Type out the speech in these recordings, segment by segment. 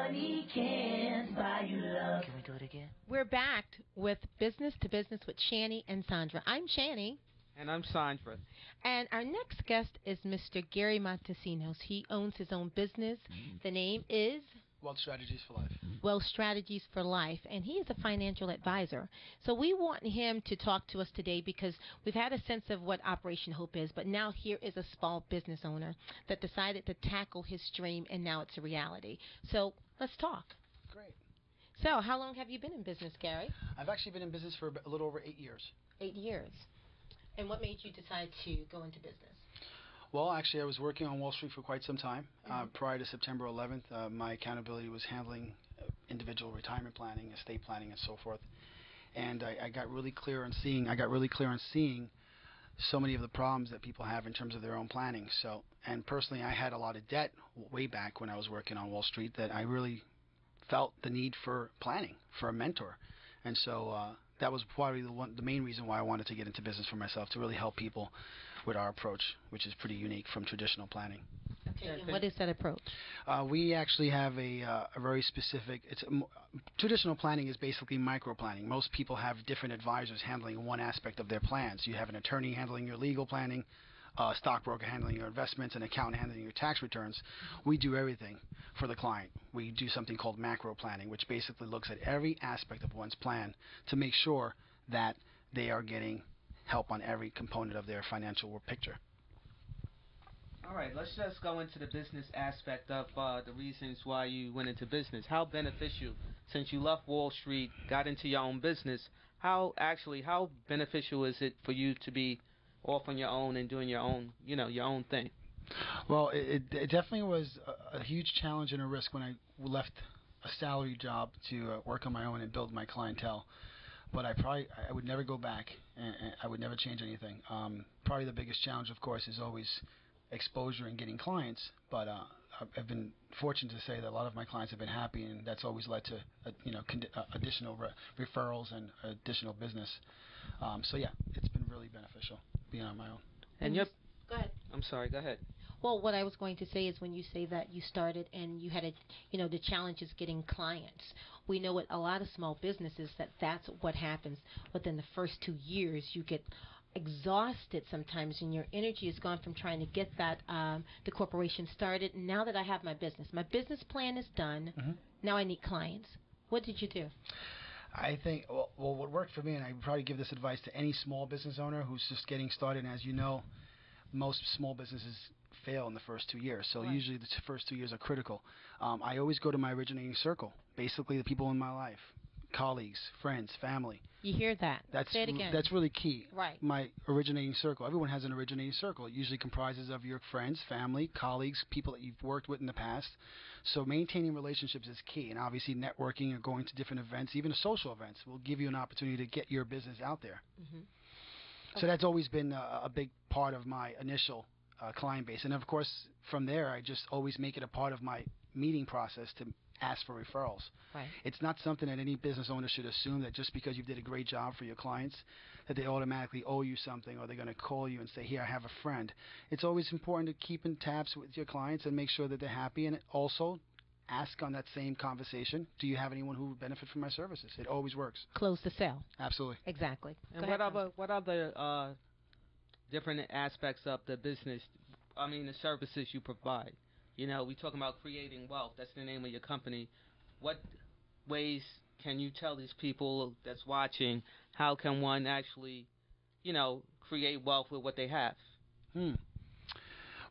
money can't buy you love. Can we do it again? We're back with Business to Business with Shani and Sandra. I'm Shani. And I'm Sandra. And our next guest is Mr. Gary Montesinos. He owns his own business. The name is Wealth Strategies for Life. Wealth Strategies for Life, and he is a financial advisor. So we want him to talk to us today because we've had a sense of what Operation Hope is, but now here is a small business owner that decided to tackle his dream, and now it's a reality. So let's talk. Great. So how long have you been in business, Gary? I've actually been in business for a little over 8 years. 8 years. And what made you decide to go into business? Well, actually, I was working on Wall Street for quite some time. Prior to September 11th, my accountability was handling individual retirement planning, estate planning, and so forth. And I got really clear on seeing so many of the problems that people have in terms of their own planning. So, and personally, I had a lot of debt way back when I was working on Wall Street that I really felt the need for planning, for a mentor. And so that was probably the main reason why I wanted to get into business for myself, to really help people with our approach, which is pretty unique from traditional planning. Okay, and what is that approach? We actually have a very specific, traditional planning is basically micro planning. Most people have different advisors handling one aspect of their plans. You have an attorney handling your legal planning, a stockbroker handling your investments, an accountant handling your tax returns. We do everything for the client. We do something called macro planning, which basically looks at every aspect of one's plan to make sure that they are getting help on every component of their financial picture. All right, let's just go into the business aspect of the reasons why you went into business. How beneficial, since you left Wall Street, got into your own business, how beneficial is it for you to be off on your own and doing your own thing? Well, it definitely was a huge challenge and a risk when I left a salary job to work on my own and build my clientele. But I would never go back, and I would never change anything. Probably the biggest challenge, of course, is always exposure and getting clients. But I've been fortunate to say that a lot of my clients have been happy, and that's always led to additional referrals and additional business. So yeah, it's been really beneficial being on my own. And go ahead. I'm sorry. Go ahead. Well, what I was going to say is when you say that you started and you had the challenge is getting clients. We know with a lot of small businesses that's what happens. Within the first 2 years, you get exhausted sometimes, and your energy is gone from trying to get that the corporation started. Now that I have my business plan is done. Now I need clients. What did you do? I think, well, what worked for me, and I would probably give this advice to any small business owner who's just getting started, and as you know, most small businesses fail in the first 2 years, so usually the first 2 years are critical. I always go to my originating circle, basically the people in my life, colleagues, friends, family. You hear that? Say it again. That's really key. Right. My originating circle. Everyone has an originating circle. It usually comprises of your friends, family, colleagues, people that you've worked with in the past. So maintaining relationships is key, and obviously networking or going to different events, even social events, will give you an opportunity to get your business out there. So that's always been a big part of my initial client base. And of course, from there, I just always make it a part of my meeting process to ask for referrals. Right. It's not something that any business owner should assume that just because you did a great job for your clients that they automatically owe you something or they're going to call you and say, here, I have a friend. It's always important to keep in tabs with your clients and make sure that they're happy, and also ask on that same conversation, do you have anyone who would benefit from my services? It always works. Close the sale. Absolutely. Exactly. And what other different aspects of the business, the services you provide? We talking about creating wealth. That's the name of your company. What ways can you tell these people that's watching, how can one actually, create wealth with what they have?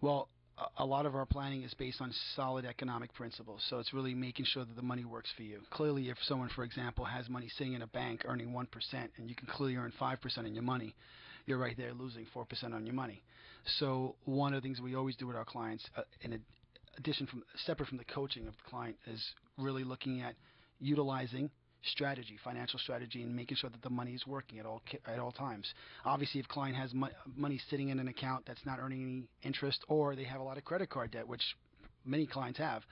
Well, a lot of our planning is based on solid economic principles. So it's really making sure that the money works for you. Clearly, if someone, for example, has money sitting in a bank earning 1% and you can clearly earn 5% on your money, you're right there losing 4% on your money. So one of the things we always do with our clients, separate from the coaching of the client, is really looking at utilizing strategy, financial strategy, and making sure that the money is working at all times. Obviously, if client has money sitting in an account that's not earning any interest, or they have a lot of credit card debt, which many clients have,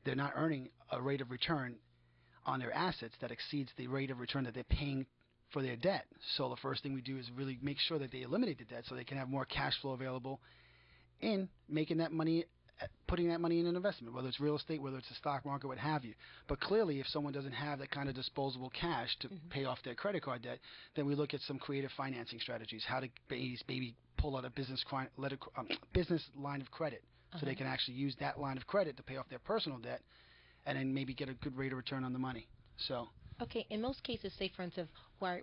they're not earning a rate of return on their assets that exceeds the rate of return that they're paying for their debt. So the first thing we do is really make sure that they eliminate the debt so they can have more cash flow available in making that money putting that money in an investment, whether it's real estate, whether it's the stock market, what have you. But clearly, if someone doesn't have that kind of disposable cash to pay off their credit card debt, then we look at some creative financing strategies, how to maybe pull out a business line of credit so they can actually use that line of credit to pay off their personal debt and then maybe get a good rate of return on the money. So. Okay, in most cases, say for instance, where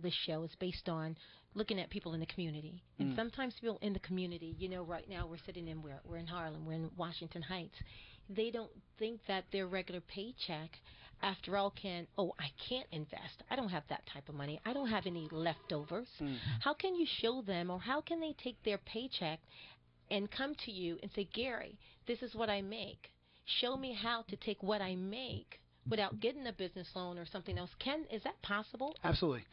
this show is based on looking at people in the community, and sometimes people in the community, right now we're in Harlem, we're in Washington Heights, they don't think that their regular paycheck, after all, I can't invest. I don't have that type of money. I don't have any leftovers. How can you show them, or how can they take their paycheck and come to you and say, Gary, this is what I make. Show me how to take what I make without getting a business loan or something else. Is that possible? Absolutely.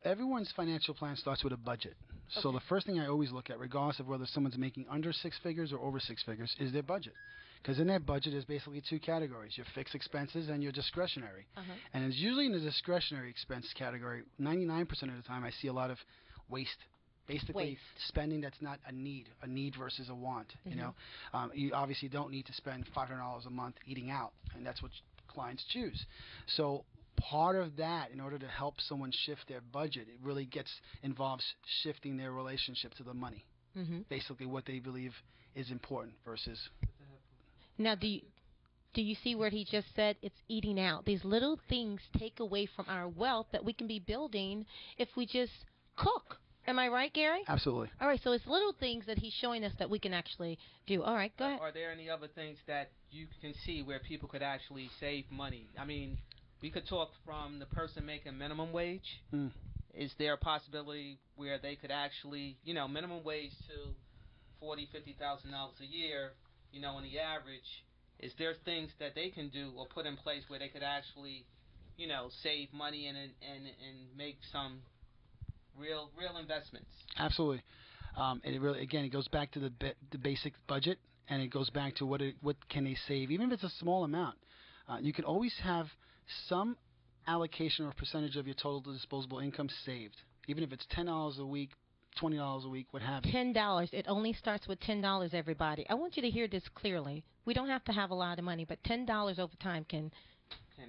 Everyone's financial plan starts with a budget. Okay. So the first thing I always look at, regardless of whether someone's making under 6 figures or over 6 figures, is their budget. Because in that budget is basically 2 categories, your fixed expenses and your discretionary. And it's usually in the discretionary expense category, 99% of the time I see a lot of waste. Basically, spending that's not a need versus a want. You obviously don't need to spend $500 a month eating out, and that's what clients choose. So part of that, in order to help someone shift their budget, it really involves shifting their relationship to the money. Basically, what they believe is important versus. Now, do you see where he just said it's eating out? These little things take away from our wealth that we can be building if we just cook. Am I right, Gary? Absolutely. All right, so it's little things that he's showing us that we can actually do. All right, go ahead. Are there any other things that you can see where people could actually save money? I mean, we could talk from the person making minimum wage. Is there a possibility where they could actually, minimum wage to $40,000, $50,000 a year, on the average? Is there things that they can do or put in place where they could actually, save money and make some real investments? Absolutely. And it goes back to the basic budget, and it goes back to what can they save, even if it's a small amount. You can always have some allocation or percentage of your total disposable income saved, even if it's $10 a week, $20 a week, what have you. $10. It only starts with $10, everybody. I want you to hear this clearly. We don't have to have a lot of money, but $10 over time can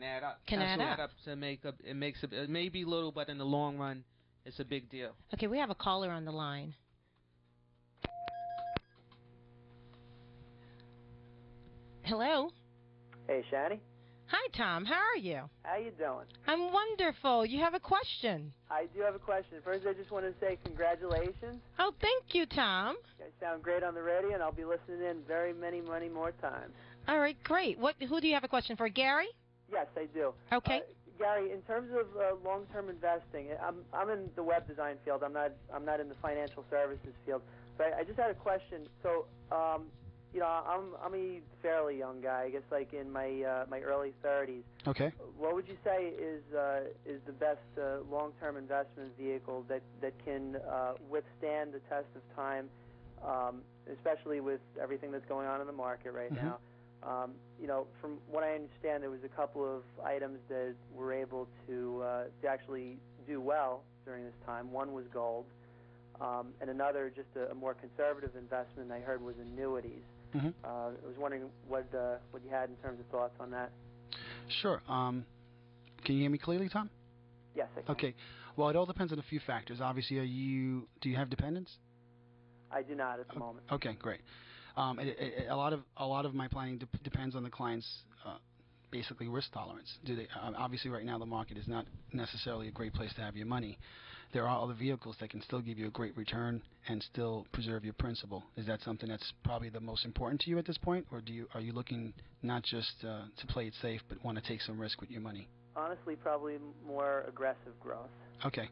add up. Add up to make up. It may be little, but in the long run, it's a big deal. Okay, we have a caller on the line. Hello. Hey, Shani. Hi, Tom. How are you? How you doing? I'm wonderful. You have a question? I do have a question. First, I just want to say congratulations. Oh, thank you, Tom. You guys sound great on the radio, and I'll be listening in many more times. All right, great. Who do you have a question for, Gary? Yes, I do. Okay. Gary, in terms of long-term investing, I'm in the web design field. I'm not in the financial services field. But I just had a question. So, I'm a fairly young guy. I guess like in my early 30s. Okay. What would you say is the best long-term investment vehicle that can withstand the test of time, especially with everything that's going on in the market right now? From what I understand, there was a couple of items that were able to actually do well during this time. One was gold, and another, just a more conservative investment I heard, was annuities. I was wondering what you had in terms of thoughts on that. Sure. Can you hear me clearly, Tom? Yes, I can. Okay. Well, it all depends on a few factors. Obviously, do you have dependents? I do not at the moment. Okay, great. A lot of my planning depends on the client's basically risk tolerance. Obviously, right now the market is not necessarily a great place to have your money. There are other vehicles that can still give you a great return and still preserve your principal. Is that something that's probably the most important to you at this point, or are you looking not just to play it safe but want to take some risk with your money? Honestly, probably more aggressive growth. Okay,